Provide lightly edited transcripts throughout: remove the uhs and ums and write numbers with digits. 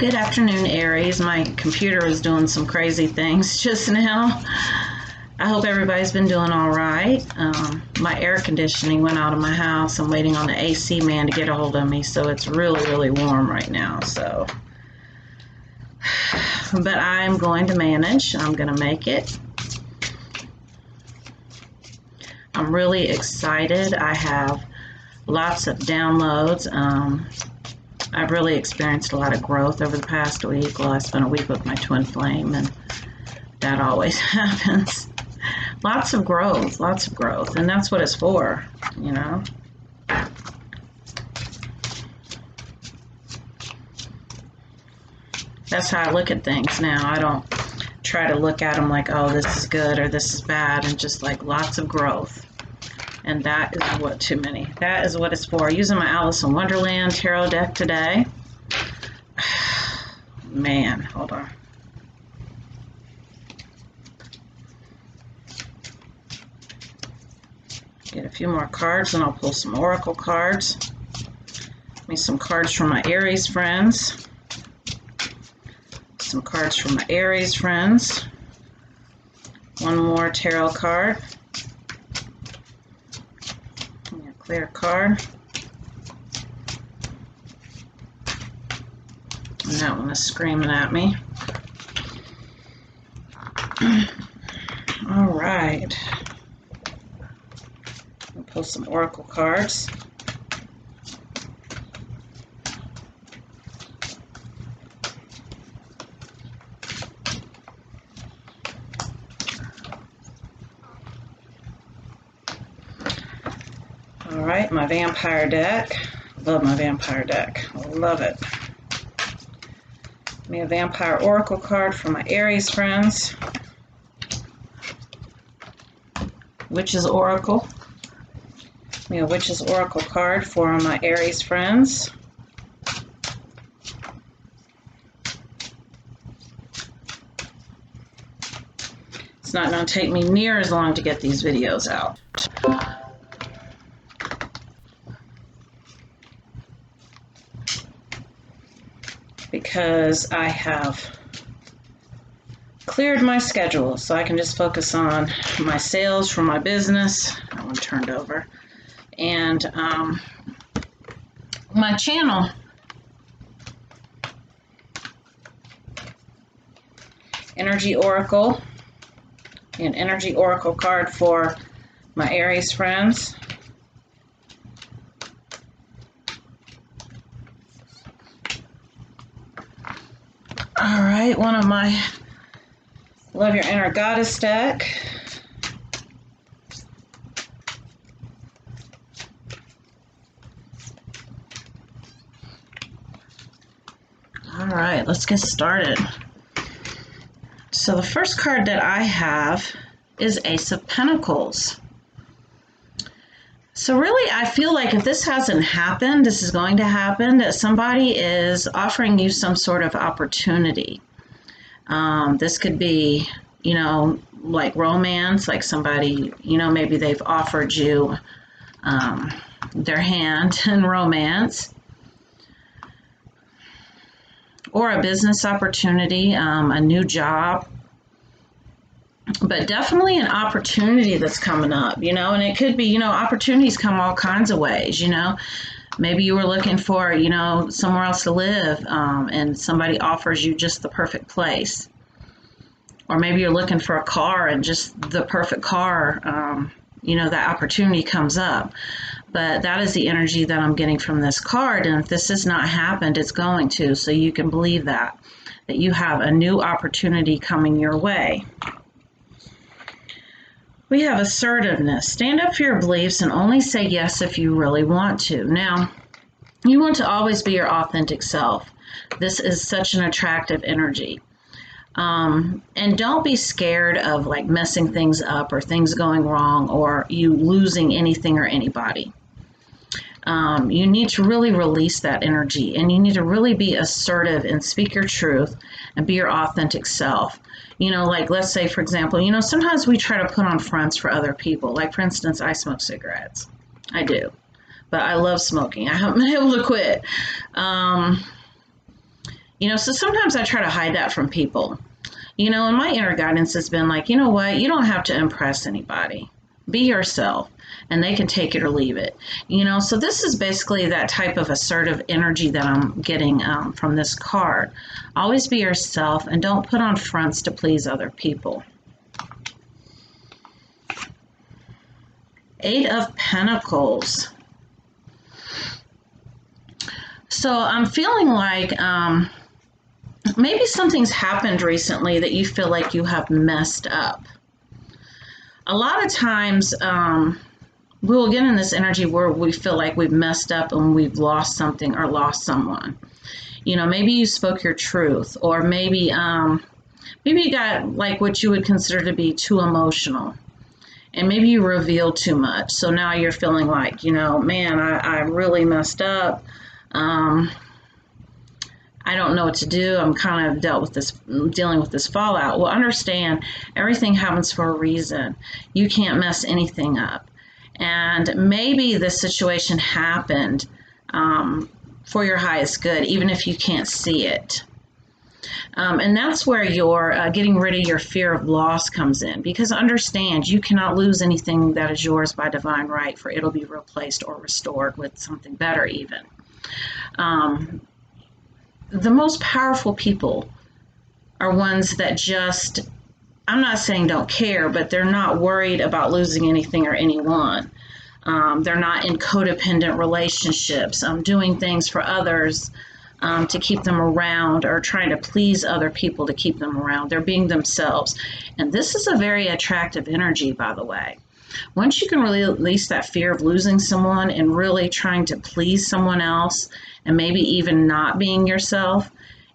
Good afternoon, Aries. My computer is doing some crazy things just now. I hope everybody's been doing all right. My air conditioning went out of my house. I'm waiting on the AC man to get a hold of me, so it's really, really warm right now. But I'm going to manage. I'm going to make it. I'm really excited. I have lots of downloads. I've really experienced a lot of growth over the past week. Well, I spent a week with my twin flame, and that always happens. Lots of growth, and that's what it's for, you know. That's how I look at things now. I don't try to look at them like, oh, this is good or this is bad, and just like lots of growth. And that is that is what it's for. Using my Alice in Wonderland tarot deck today. Man, hold on. Get a few more cards and I'll pull some oracle cards. Give me some cards from my Aries friends. Some cards from my Aries friends. One more tarot card. Clear card. And that one is screaming at me. All right. I'll pull some oracle cards. All right, my vampire deck. Love my vampire deck. Love it. Give me a vampire oracle card for my Aries friends. Witch's oracle. Give me a witch's oracle card for my Aries friends. It's not going to take me near as long to get these videos out. Because I have cleared my schedule so I can just focus on my sales for my business. That one turned over. And my channel. Energy Oracle. An Energy Oracle card for my Aries friends. All right, one of my Love Your Inner Goddess deck. All right, let's get started. So the first card that I have is Ace of Pentacles. So really, I feel like if this hasn't happened, this is going to happen, that somebody is offering you some sort of opportunity. This could be, you know, like romance, like somebody, you know, maybe they've offered you their hand in romance. Or a business opportunity, a new job. But definitely an opportunity that's coming up, you know, and it could be, you know, opportunities come all kinds of ways, you know. Maybe you were looking for, you know, somewhere else to live, and somebody offers you just the perfect place. Or maybe you're looking for a car and just the perfect car, you know, that opportunity comes up. But that is the energy that I'm getting from this card, and if this has not happened, it's going to, so you can believe that you have a new opportunity coming your way. We have assertiveness. Stand up for your beliefs and only say yes if you really want to. Now, you want to always be your authentic self. This is such an attractive energy. And don't be scared of like messing things up or things going wrong or you losing anything or anybody. You need to really release that energy, and you need to really be assertive and speak your truth and be your authentic self. You know, like let's say, for example, you know, sometimes we try to put on fronts for other people. Like, for instance, I smoke cigarettes. I do. But I love smoking. I haven't been able to quit. So sometimes I try to hide that from people. And my inner guidance has been like, you know what? You don't have to impress anybody. Be yourself, and they can take it or leave it. So this is basically that type of assertive energy that I'm getting from this card. Always be yourself and don't put on fronts to please other people. Eight of Pentacles. So I'm feeling like maybe something's happened recently that you feel like you have messed up. A lot of times we'll get in this energy where we feel like we've messed up and we've lost something or lost someone. Maybe you spoke your truth, or maybe you got like what you would consider to be too emotional. And maybe you revealed too much. So now you're feeling like, man, I really messed up. I don't know what to do. I'm kind of dealing with this fallout. Well, understand, everything happens for a reason. You can't mess anything up. And maybe this situation happened for your highest good, even if you can't see it. And that's where your getting rid of your fear of loss comes in, because understand, you cannot lose anything that is yours by divine right, for it'll be replaced or restored with something better even. The most powerful people are ones that just, I'm not saying don't care, but they're not worried about losing anything or anyone. They're not in codependent relationships, doing things for others to keep them around, or trying to please other people to keep them around. They're being themselves. And this is a very attractive energy, by the way. Once you can release that fear of losing someone and really trying to please someone else, and maybe even not being yourself,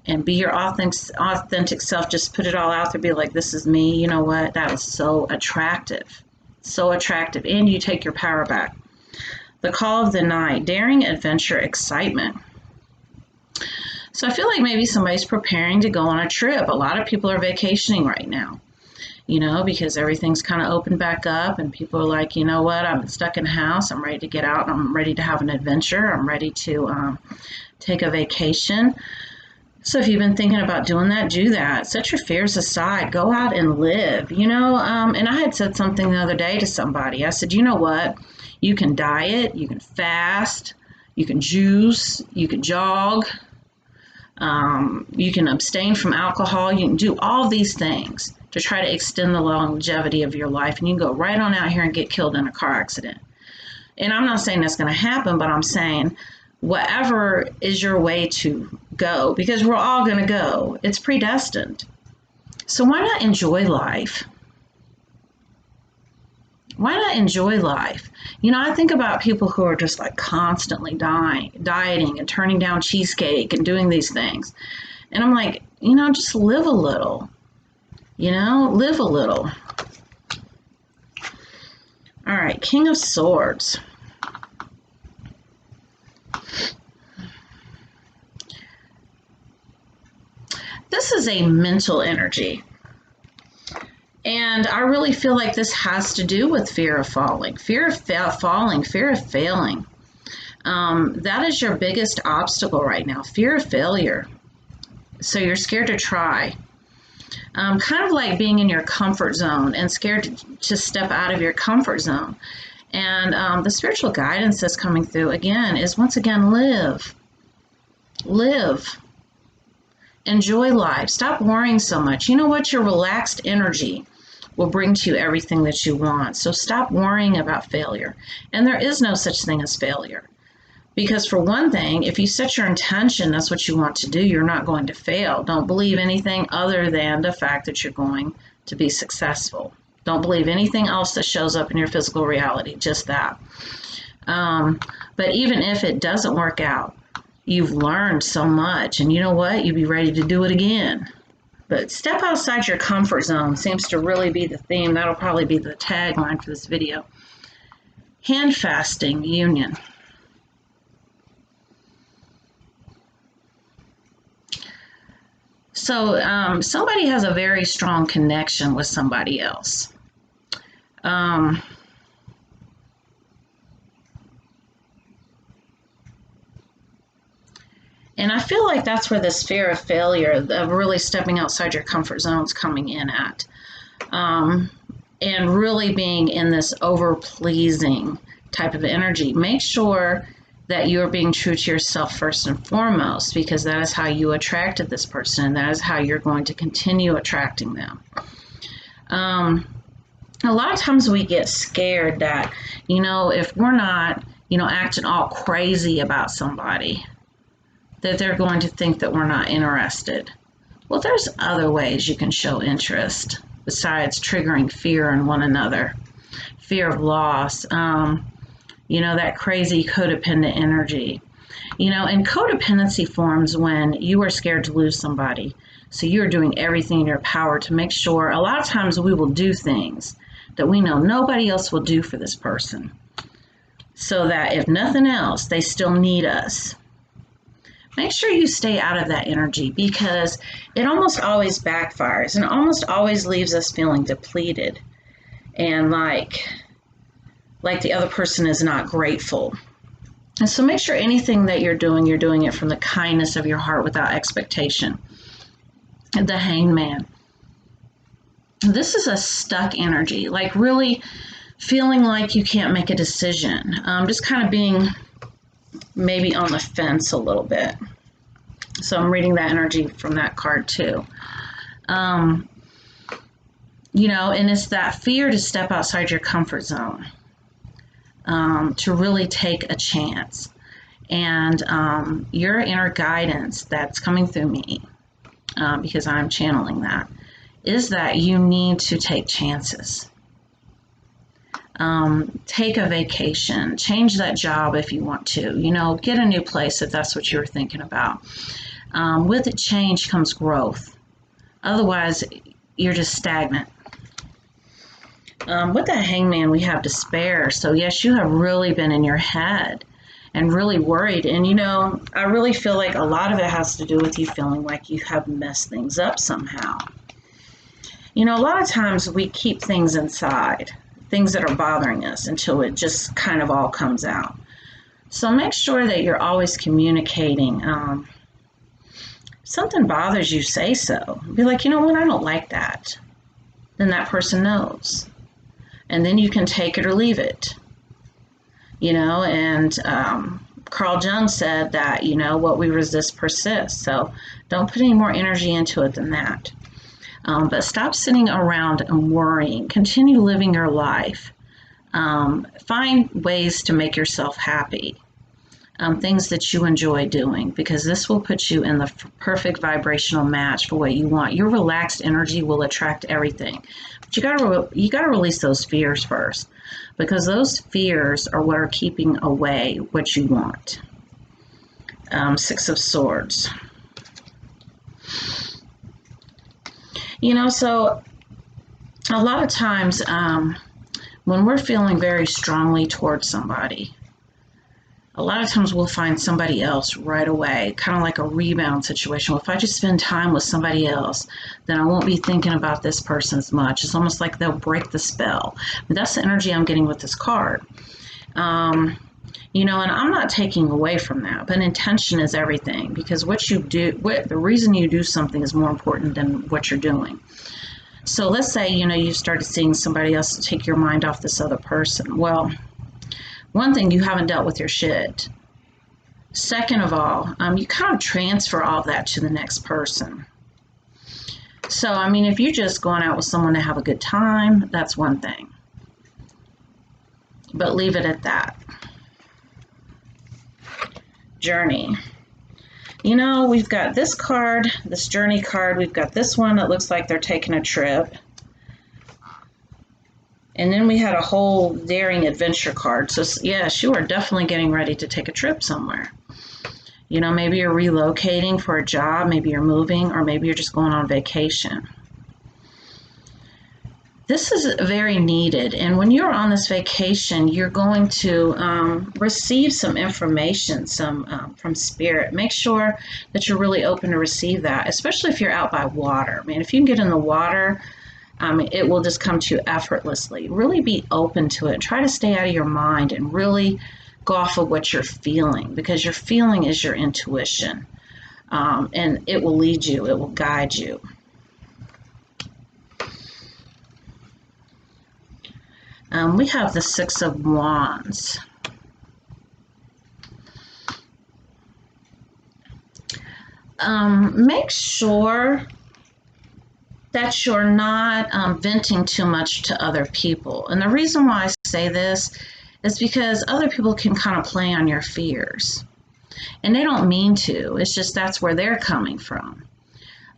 and be your authentic self, just put it all out there, be like, this is me, you know what? That is so attractive. So attractive. And you take your power back. The call of the night, daring, adventure, excitement. So I feel like maybe somebody's preparing to go on a trip. A lot of people are vacationing right now, because everything's kind of opened back up, and people are like, you know what, I'm stuck in the house. I'm ready to get out. I'm ready to have an adventure. I'm ready to take a vacation. So if you've been thinking about doing that, do that. Set your fears aside. Go out and live, and I had said something the other day to somebody. I said, you know what? You can diet, you can fast, you can juice, you can jog, you can abstain from alcohol. You can do all these things to try to extend the longevity of your life, and you can go right on out here and get killed in a car accident. And I'm not saying that's going to happen, but I'm saying whatever is your way to go, because we're all going to go. It's predestined. So why not enjoy life? Why not enjoy life? I think about people who are just like constantly dieting and turning down cheesecake and doing these things. And I'm like, just live a little. Live a little. All right, King of Swords. This is a mental energy. And I really feel like this has to do with fear of falling, fear of failing. That is your biggest obstacle right now, fear of failure. So you're scared to try. Kind of like being in your comfort zone and scared to step out of your comfort zone. And the spiritual guidance that's coming through, again, is once again, live. Live. Enjoy life. Stop worrying so much. You know what? Your relaxed energy will bring to you everything that you want. So stop worrying about failure. And there is no such thing as failure. Because for one thing, if you set your intention, that's what you want to do, you're not going to fail. Don't believe anything other than the fact that you're going to be successful. Don't believe anything else that shows up in your physical reality, just that. But even if it doesn't work out, you've learned so much, and you know what? You'd be ready to do it again. But step outside your comfort zone seems to really be the theme. That'll probably be the tagline for this video. Handfasting union. So somebody has a very strong connection with somebody else. And I feel like that's where this fear of failure, of really stepping outside your comfort zone, is coming in at. And really being in this over pleasing type of energy. Make sure that you're being true to yourself first and foremost, because that is how you attracted this person, and that is how you're going to continue attracting them. A lot of times we get scared that, if we're not, acting all crazy about somebody, that they're going to think that we're not interested. Well, there's other ways you can show interest besides triggering fear in one another. Fear of loss, that crazy codependent energy. And codependency forms when you are scared to lose somebody. So you're doing everything in your power to make sure, a lot of times we will do things that we know nobody else will do for this person. So that if nothing else, they still need us. Make sure you stay out of that energy, because it almost always backfires and almost always leaves us feeling depleted and like the other person is not grateful. And so make sure anything that you're doing it from the kindness of your heart without expectation. The Hangman. This is a stuck energy, like really feeling like you can't make a decision. Just kind of being maybe on the fence a little bit. So I'm reading that energy from that card too. And it's that fear to step outside your comfort zone, to really take a chance. And your inner guidance that's coming through me, because I'm channeling that, is that you need to take chances. Take a vacation, change that job if you want to, get a new place if that's what you were thinking about. With it, change comes growth. Otherwise, you're just stagnant. With that Hangman, we have despair. So yes, you have really been in your head and really worried. And I really feel like a lot of it has to do with you feeling like you have messed things up somehow. A lot of times we keep things inside, things that are bothering us, until it just kind of all comes out. So make sure that you're always communicating. Something bothers you, say so. Be like, I don't like that. Then that person knows. And then you can take it or leave it. And Carl Jung said that, what we resist persists. So don't put any more energy into it than that. But stop sitting around and worrying. Continue living your life. Find ways to make yourself happy. Things that you enjoy doing, because this will put you in the perfect vibrational match for what you want. Your relaxed energy will attract everything. But you gotta release those fears first, because those fears are what are keeping away what you want. Six of Swords. So a lot of times when we're feeling very strongly towards somebody, a lot of times we'll find somebody else right away, kind of like a rebound situation. Well, if I just spend time with somebody else, then I won't be thinking about this person as much. It's almost like they'll break the spell. But that's the energy I'm getting with this card. And I'm not taking away from that, but intention is everything, because what you do, the reason you do something is more important than what you're doing. So let's say, you started seeing somebody else to take your mind off this other person. Well, one thing, you haven't dealt with your shit. Second of all, you kind of transfer all of that to the next person. So, if you're just going out with someone to have a good time, that's one thing. But leave it at that. Journey. We've got this card, this journey card. We've got this one that looks like they're taking a trip. And then we had a whole daring adventure card. So yes, you are definitely getting ready to take a trip somewhere. Maybe you're relocating for a job, maybe you're moving, or maybe you're just going on vacation. This is very needed. And when you're on this vacation, you're going to receive some information, from Spirit. Make sure that you're really open to receive that, especially if you're out by water. If you can get in the water, it will just come to you effortlessly. Really be open to it. Try to stay out of your mind and really go off of what you're feeling, because your feeling is your intuition. and it will lead you, it will guide you. We have the Six of Wands. Make sure that you're not venting too much to other people. And the reason why I say this is because other people can kind of play on your fears. And they don't mean to. It's just that's where they're coming from.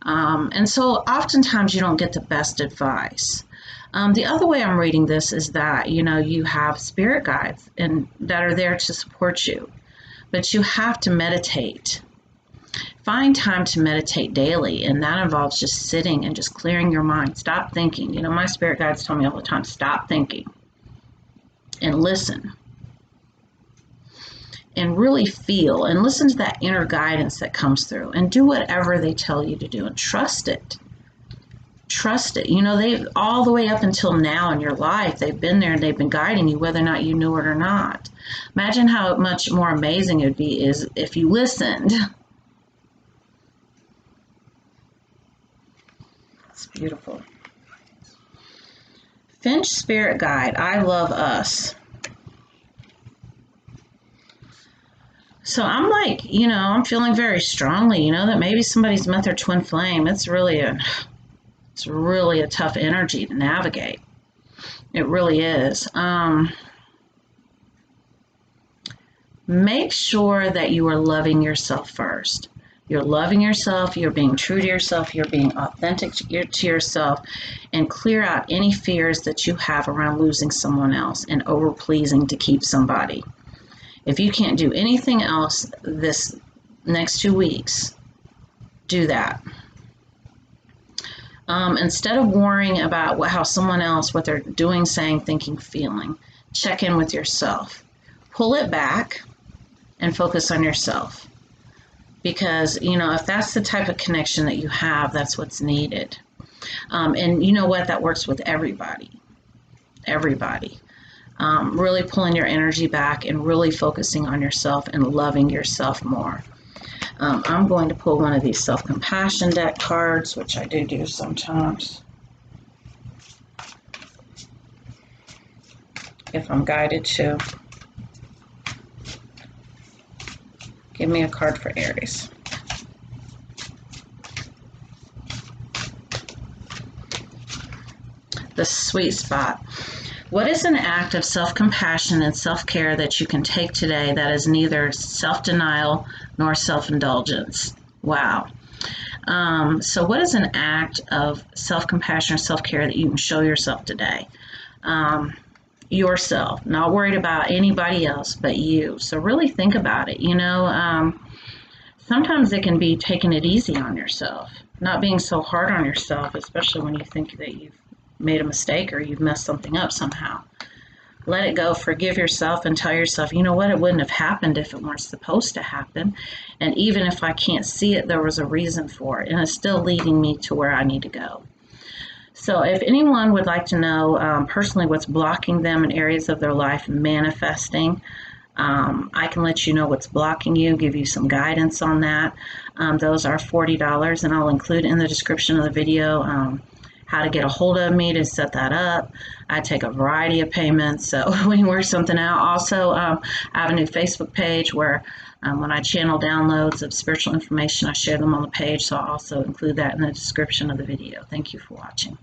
And so oftentimes you don't get the best advice. The other way I'm reading this is that, you have spirit guides and that are there to support you. But you have to meditate. Find time to meditate daily, and that involves just sitting and just clearing your mind. Stop thinking. My spirit guides tell me all the time, stop thinking and listen and really feel and listen to that inner guidance that comes through and do whatever they tell you to do and trust it. Trust it. They've all the way up until now in your life, they've been there and they've been guiding you whether or not you knew it or not. Imagine how much more amazing it would be is if you listened. It's beautiful. Finch Spirit Guide, I love us. So I'm like, I'm feeling very strongly, that maybe somebody's met their twin flame. It's really a tough energy to navigate. It really is. Make sure that you are loving yourself first. You're loving yourself, you're being true to yourself, you're being authentic to yourself, and clear out any fears that you have around losing someone else and over-pleasing to keep somebody. If you can't do anything else this next 2 weeks, do that. Instead of worrying about how someone else, what they're doing, saying, thinking, feeling, check in with yourself. Pull it back and focus on yourself. Because, if that's the type of connection that you have, that's what's needed. And you know what? That works with everybody. Everybody. Really pulling your energy back and really focusing on yourself and loving yourself more. I'm going to pull one of these self-compassion deck cards, which I do sometimes, if I'm guided to. Give me a card for Aries. The sweet spot. What is an act of self-compassion and self-care that you can take today that is neither self-denial nor self-indulgence? Wow. So what is an act of self-compassion or self-care that you can show yourself today? Yourself, not worried about anybody else but you. So really think about it. Sometimes it can be taking it easy on yourself, not being so hard on yourself, especially when you think that you've made a mistake or you've messed something up somehow. Let it go, forgive yourself, and tell yourself, you know what, it wouldn't have happened if it weren't supposed to happen. And even if I can't see it, there was a reason for it, and it's still leading me to where I need to go. So if anyone would like to know personally what's blocking them in areas of their life manifesting, I can let you know what's blocking you, give you some guidance on that. Those are $40, and I'll include in the description of the video how to get a hold of me to set that up. I take a variety of payments, so we can work something out. Also, I have a new Facebook page where when I channel downloads of spiritual information, I share them on the page, so I'll also include that in the description of the video. Thank you for watching.